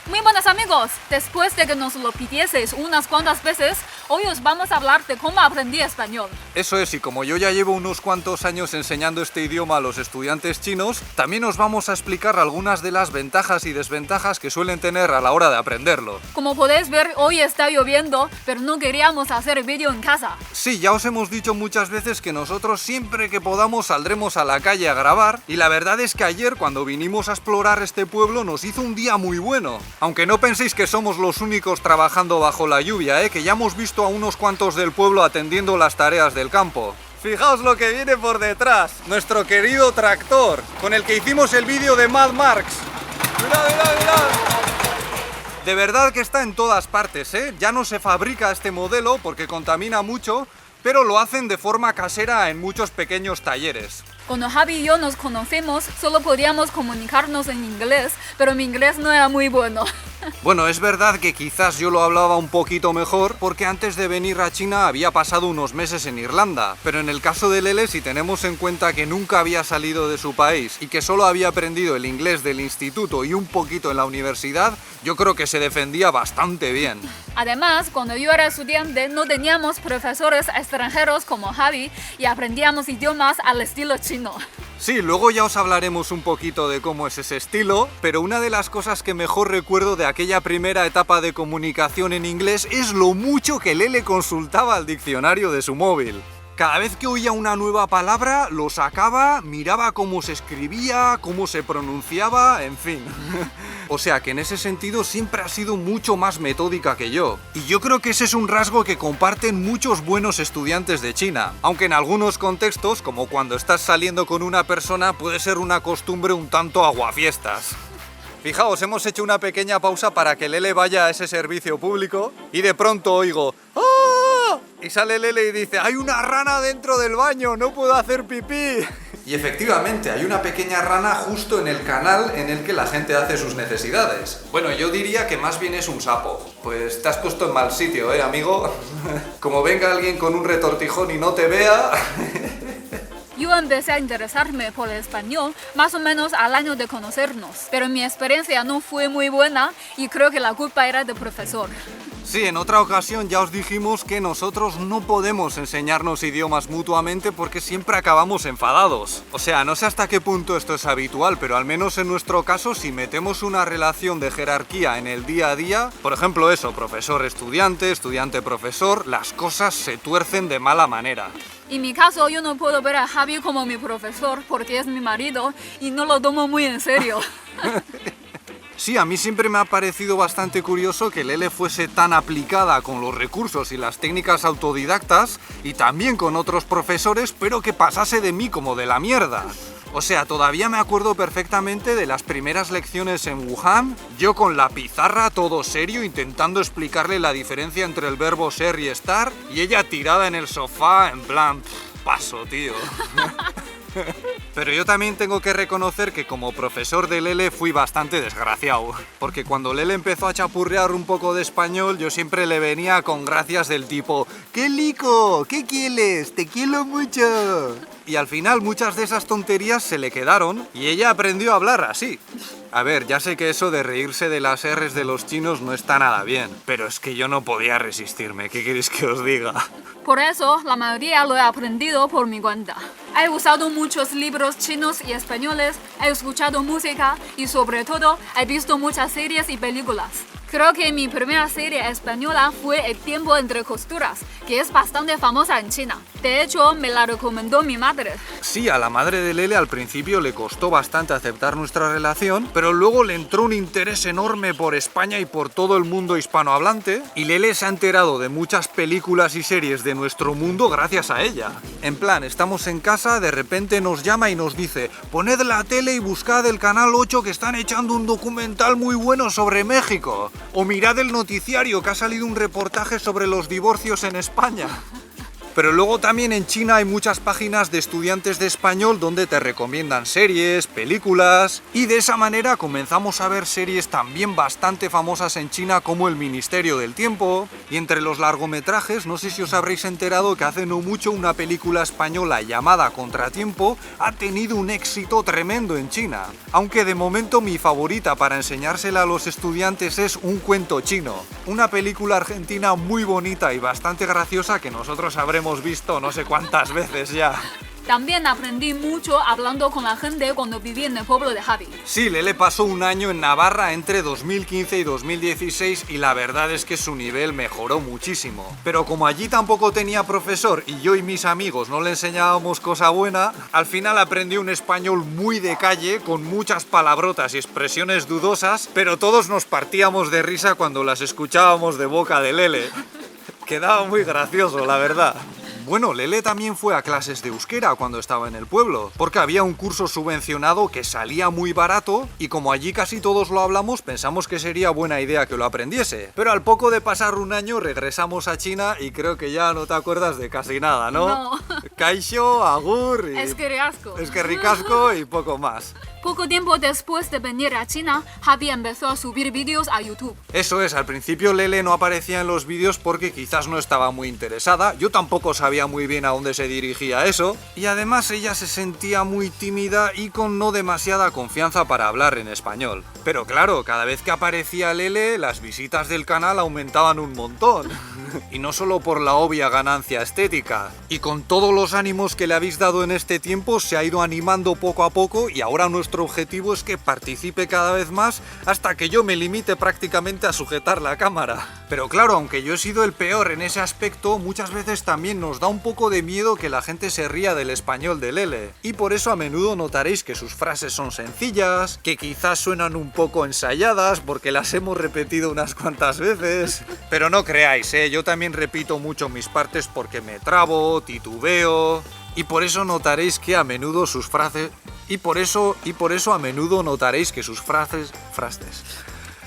Muy buenos amigos, después de que nos lo pidieseis unas cuantas veces, hoy os vamos a hablar de cómo aprendí español. Eso es, y como yo ya llevo unos cuantos años enseñando este idioma a los estudiantes chinos, también os vamos a explicar algunas de las ventajas y desventajas que suelen tener a la hora de aprenderlo. Como podéis ver, hoy está lloviendo, pero no queríamos hacer el vídeo en casa. Sí, ya os hemos dicho muchas veces que nosotros siempre que podamos saldremos a la calle a grabar, y la verdad es que ayer cuando vinimos a explorar este pueblo nos hizo un día muy bueno. Aunque no penséis que somos los únicos trabajando bajo la lluvia, que ya hemos visto a unos cuantos del pueblo atendiendo las tareas del campo. Fijaos lo que viene por detrás, nuestro querido tractor, con el que hicimos el vídeo de Mad Max. ¡Mirad, mirad, mirad! De verdad que está en todas partes, ya no se fabrica este modelo porque contamina mucho, pero lo hacen de forma casera en muchos pequeños talleres. Cuando Javi y yo nos conocimos, solo podíamos comunicarnos en inglés, pero mi inglés no era muy bueno. Bueno, es verdad que quizás yo lo hablaba un poquito mejor porque antes de venir a China había pasado unos meses en Irlanda, pero en el caso de Lele, si tenemos en cuenta que nunca había salido de su país y que solo había aprendido el inglés del instituto y un poquito en la universidad, yo creo que se defendía bastante bien. Además, cuando yo era estudiante no teníamos profesores extranjeros como Javi y aprendíamos idiomas al estilo chino. Sí, luego ya os hablaremos un poquito de cómo es ese estilo, pero una de las cosas que mejor recuerdo de aquella primera etapa de comunicación en inglés es lo mucho que Lele consultaba el diccionario de su móvil. Cada vez que oía una nueva palabra, lo sacaba, miraba cómo se escribía, cómo se pronunciaba, en fin. O sea que en ese sentido siempre ha sido mucho más metódica que yo. Y yo creo que ese es un rasgo que comparten muchos buenos estudiantes de China. Aunque en algunos contextos, como cuando estás saliendo con una persona, puede ser una costumbre un tanto aguafiestas. Fijaos, hemos hecho una pequeña pausa para que Lele vaya a ese servicio público y de pronto oigo ¡ah! Y sale Lele y dice ¡hay una rana dentro del baño! ¡No puedo hacer pipí! Y efectivamente, hay una pequeña rana justo en el canal en el que la gente hace sus necesidades. Bueno, yo diría que más bien es un sapo. Pues te has puesto en mal sitio, amigo. Como venga alguien con un retortijón y no te vea... Yo empecé a interesarme por el español más o menos al año de conocernos, pero mi experiencia no fue muy buena y creo que la culpa era del profesor. Sí, en otra ocasión ya os dijimos que nosotros no podemos enseñarnos idiomas mutuamente porque siempre acabamos enfadados. O sea, no sé hasta qué punto esto es habitual, pero al menos en nuestro caso, si metemos una relación de jerarquía en el día a día, por ejemplo eso, profesor-estudiante, estudiante-profesor, las cosas se tuercen de mala manera. En mi caso, yo no puedo ver a Javi como mi profesor porque es mi marido y no lo tomo muy en serio. Sí, a mí siempre me ha parecido bastante curioso que Lele fuese tan aplicada con los recursos y las técnicas autodidactas y también con otros profesores, pero que pasase de mí como de la mierda. O sea, todavía me acuerdo perfectamente de las primeras lecciones en Wuhan, yo con la pizarra todo serio intentando explicarle la diferencia entre el verbo ser y estar, y ella tirada en el sofá en plan, paso, tío. Pero yo también tengo que reconocer que como profesor de Lele fui bastante desgraciado, porque cuando Lele empezó a chapurrear un poco de español, yo siempre le venía con gracias del tipo ¡qué lico! ¿Qué quieres? ¡Te quiero mucho! Y al final muchas de esas tonterías se le quedaron y ella aprendió a hablar así. A ver, ya sé que eso de reírse de las R's de los chinos no está nada bien, pero es que yo no podía resistirme, ¿qué queréis que os diga? Por eso, la mayoría lo he aprendido por mi cuenta. He usado muchos libros chinos y españoles, he escuchado música y sobre todo he visto muchas series y películas. Creo que mi primera serie española fue El tiempo entre costuras, que es bastante famosa en China. De hecho, me la recomendó mi madre. Sí, a la madre de Lele al principio le costó bastante aceptar nuestra relación, pero luego le entró un interés enorme por España y por todo el mundo hispanohablante, y Lele se ha enterado de muchas películas y series de nuestro mundo gracias a ella. En plan, estamos en casa, de repente nos llama y nos dice «Poned la tele y buscad el canal 8 que están echando un documental muy bueno sobre México». O mirad el noticiario que ha salido un reportaje sobre los divorcios en España. Pero luego también en China hay muchas páginas de estudiantes de español donde te recomiendan series, películas, y de esa manera comenzamos a ver series también bastante famosas en China como El Ministerio del Tiempo, y entre los largometrajes, no sé si os habréis enterado que hace no mucho una película española llamada Contratiempo ha tenido un éxito tremendo en China, aunque de momento mi favorita para enseñársela a los estudiantes es Un cuento chino, una película argentina muy bonita y bastante graciosa que nosotros habremos visto no sé cuántas veces ya. También aprendí mucho hablando con la gente cuando viví en el pueblo de Javi. Sí, Lele pasó un año en Navarra entre 2015 y 2016 y la verdad es que su nivel mejoró muchísimo. Pero como allí tampoco tenía profesor y yo y mis amigos no le enseñábamos cosa buena, al final aprendí un español muy de calle, con muchas palabrotas y expresiones dudosas, pero todos nos partíamos de risa cuando las escuchábamos de boca de Lele. Quedaba muy gracioso, la verdad. Bueno, Lele también fue a clases de euskera cuando estaba en el pueblo, porque había un curso subvencionado que salía muy barato y como allí casi todos lo hablamos, pensamos que sería buena idea que lo aprendiese. Pero al poco de pasar un año regresamos a China y creo que ya no te acuerdas de casi nada, ¿no? No. Kaixo, agur y... Es que ricasco. Es que ricasco y poco más. Poco tiempo después de venir a China, Javi empezó a subir vídeos a YouTube. Eso es, al principio Lele no aparecía en los vídeos porque quizás no estaba muy interesada, yo tampoco sabía muy bien a dónde se dirigía eso, y además ella se sentía muy tímida y con no demasiada confianza para hablar en español. Pero claro, cada vez que aparecía Lele, las visitas del canal aumentaban un montón. Y no solo por la obvia ganancia estética. Y con todos los ánimos que le habéis dado en este tiempo, se ha ido animando poco a poco y ahora nuestro objetivo es que participe cada vez más hasta que yo me limite prácticamente a sujetar la cámara. Pero claro, aunque yo he sido el peor en ese aspecto, muchas veces también nos da un poco de miedo que la gente se ría del español de Lele. Y por eso a menudo notaréis que sus frases son sencillas, que quizás suenan un poco ensayadas porque las hemos repetido unas cuantas veces. Pero no creáis, yo también repito mucho mis partes porque me trabo, titubeo, y por eso notaréis que a menudo sus frases... Y por eso a menudo notaréis que sus frases...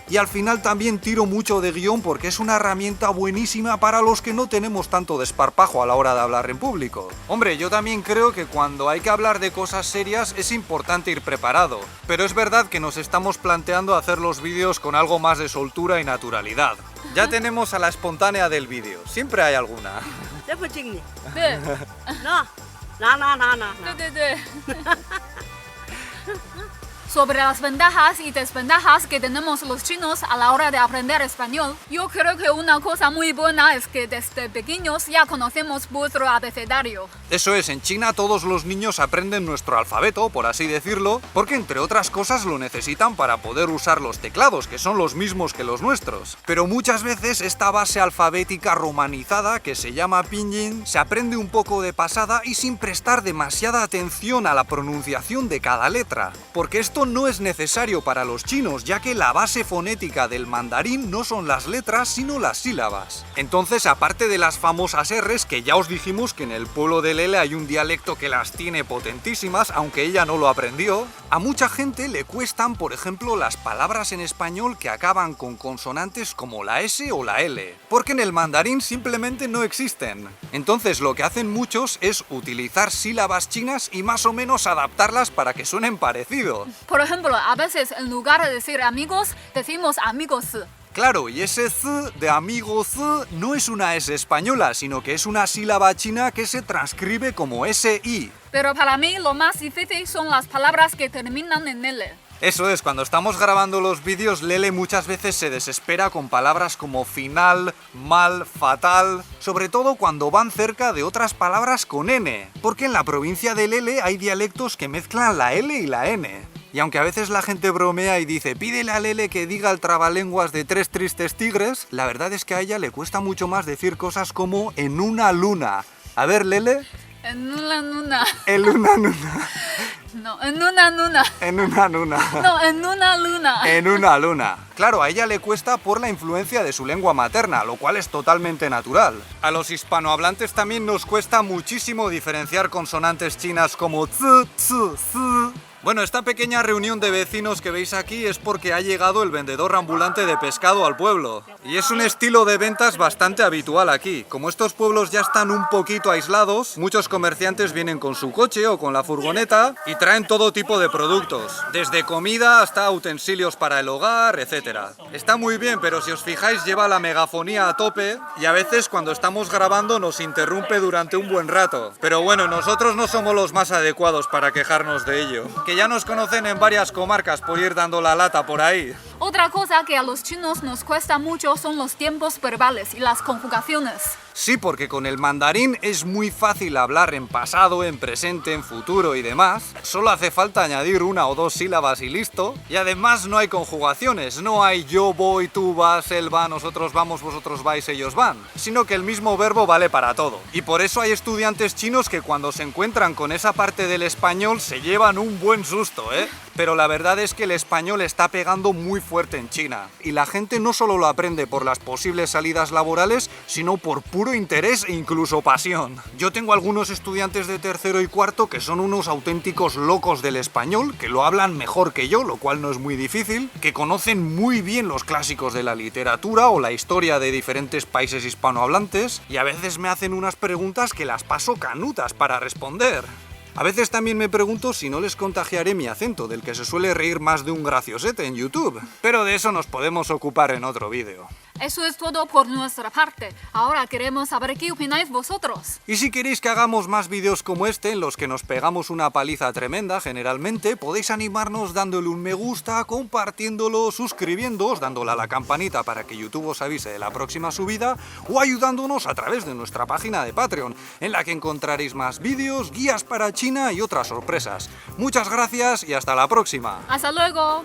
Y al final también tiro mucho de guión porque es una herramienta buenísima para los que no tenemos tanto desparpajo a la hora de hablar en público. Hombre, yo también creo que cuando hay que hablar de cosas serias es importante ir preparado, pero es verdad que nos estamos planteando hacer los vídeos con algo más de soltura y naturalidad. Ya tenemos a la espontánea del vídeo, siempre hay alguna. 네. No. 네. Sobre las ventajas y desventajas que tenemos los chinos a la hora de aprender español, yo creo que una cosa muy buena es que desde pequeños ya conocemos vuestro abecedario. Eso es, en China todos los niños aprenden nuestro alfabeto, por así decirlo, porque entre otras cosas lo necesitan para poder usar los teclados, que son los mismos que los nuestros. Pero muchas veces esta base alfabética romanizada, que se llama pinyin, se aprende un poco de pasada y sin prestar demasiada atención a la pronunciación de cada letra, porque esto no es necesario para los chinos, ya que la base fonética del mandarín no son las letras, sino las sílabas. Entonces, aparte de las famosas R's, que ya os dijimos que en el pueblo de Lele hay un dialecto que las tiene potentísimas, aunque ella no lo aprendió, a mucha gente le cuestan, por ejemplo, las palabras en español que acaban con consonantes como la S o la L, porque en el mandarín simplemente no existen. Entonces, lo que hacen muchos es utilizar sílabas chinas y más o menos adaptarlas para que suenen parecido. Por ejemplo, a veces en lugar de decir amigos, decimos amigos. Claro, y ese z de amigos no es una S española, sino que es una sílaba china que se transcribe como SI. Pero para mí lo más difícil son las palabras que terminan en L. Eso es, cuando estamos grabando los vídeos, Lele muchas veces se desespera con palabras como final, mal, fatal, sobre todo cuando van cerca de otras palabras con N, porque en la provincia de Lele hay dialectos que mezclan la L y la N. Y aunque a veces la gente bromea y dice pídele a Lele que diga el trabalenguas de 3 tristes tigres, la verdad es que a ella le cuesta mucho más decir cosas como en una luna. A ver, Lele. En una luna. En una luna. No, en una luna. En una luna. No, en una luna. En una luna. Claro, a ella le cuesta por la influencia de su lengua materna, lo cual es totalmente natural. A los hispanohablantes también nos cuesta muchísimo diferenciar consonantes chinas como z, ts, z. Bueno, esta pequeña reunión de vecinos que veis aquí es porque ha llegado el vendedor ambulante de pescado al pueblo. Y es un estilo de ventas bastante habitual aquí. Como estos pueblos ya están un poquito aislados, muchos comerciantes vienen con su coche o con la furgoneta y traen todo tipo de productos, desde comida hasta utensilios para el hogar, etc. Está muy bien, pero si os fijáis lleva la megafonía a tope y a veces cuando estamos grabando nos interrumpe durante un buen rato. Pero bueno, nosotros no somos los más adecuados para quejarnos de ello. Que ya nos conocen en varias comarcas por ir dando la lata por ahí. Otra cosa que a los chinos nos cuesta mucho son los tiempos verbales y las conjugaciones. Sí, porque con el mandarín es muy fácil hablar en pasado, en presente, en futuro y demás. Solo hace falta añadir una o dos sílabas y listo. Y además no hay conjugaciones, no hay yo voy, tú vas, él va, nosotros vamos, vosotros vais, ellos van. Sino que el mismo verbo vale para todo. Y por eso hay estudiantes chinos que cuando se encuentran con esa parte del español se llevan un buen susto, ¿eh? Pero la verdad es que el español está pegando muy fuerte en China. Y la gente no solo lo aprende por las posibles salidas laborales, sino por puro interés e incluso pasión. Yo tengo algunos estudiantes de tercero y cuarto que son unos auténticos locos del español, que lo hablan mejor que yo, lo cual no es muy difícil, que conocen muy bien los clásicos de la literatura o la historia de diferentes países hispanohablantes, y a veces me hacen unas preguntas que las paso canutas para responder. A veces también me pregunto si no les contagiaré mi acento, del que se suele reír más de un graciosete en YouTube. Pero de eso nos podemos ocupar en otro vídeo. Eso es todo por nuestra parte. Ahora queremos saber qué opináis vosotros. Y si queréis que hagamos más vídeos como este, en los que nos pegamos una paliza tremenda generalmente, podéis animarnos dándole un me gusta, compartiéndolo, suscribiéndoos, dándole a la campanita para que YouTube os avise de la próxima subida, o ayudándonos a través de nuestra página de Patreon, en la que encontraréis más vídeos, guías para China y otras sorpresas. Muchas gracias y hasta la próxima. ¡Hasta luego!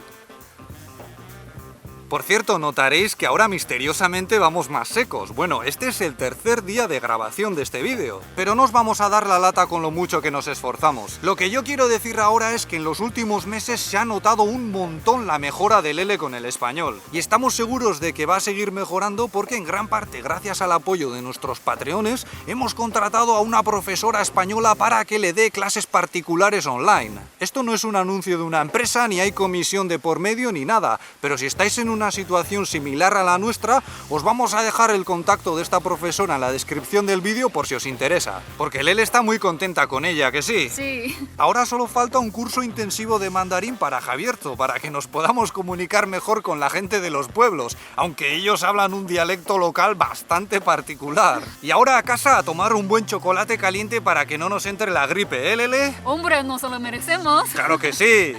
Por cierto, notaréis que ahora misteriosamente vamos más secos. Bueno, este es el tercer día de grabación de este vídeo, pero no os vamos a dar la lata con lo mucho que nos esforzamos. Lo que yo quiero decir ahora es que en los últimos meses se ha notado un montón la mejora del L con el español. Y estamos seguros de que va a seguir mejorando porque en gran parte gracias al apoyo de nuestros patreones hemos contratado a una profesora española para que le dé clases particulares online. Esto no es un anuncio de una empresa, ni hay comisión de por medio ni nada, pero si estáis en una situación similar a la nuestra, os vamos a dejar el contacto de esta profesora en la descripción del vídeo por si os interesa. Porque Lele está muy contenta con ella, ¿que sí? Sí. Ahora solo falta un curso intensivo de mandarín para Javierzo, para que nos podamos comunicar mejor con la gente de los pueblos, aunque ellos hablan un dialecto local bastante particular. Y ahora a casa a tomar un buen chocolate caliente para que no nos entre la gripe, ¿eh, Lele? Hombre, no se lo merecemos. ¡Claro que sí!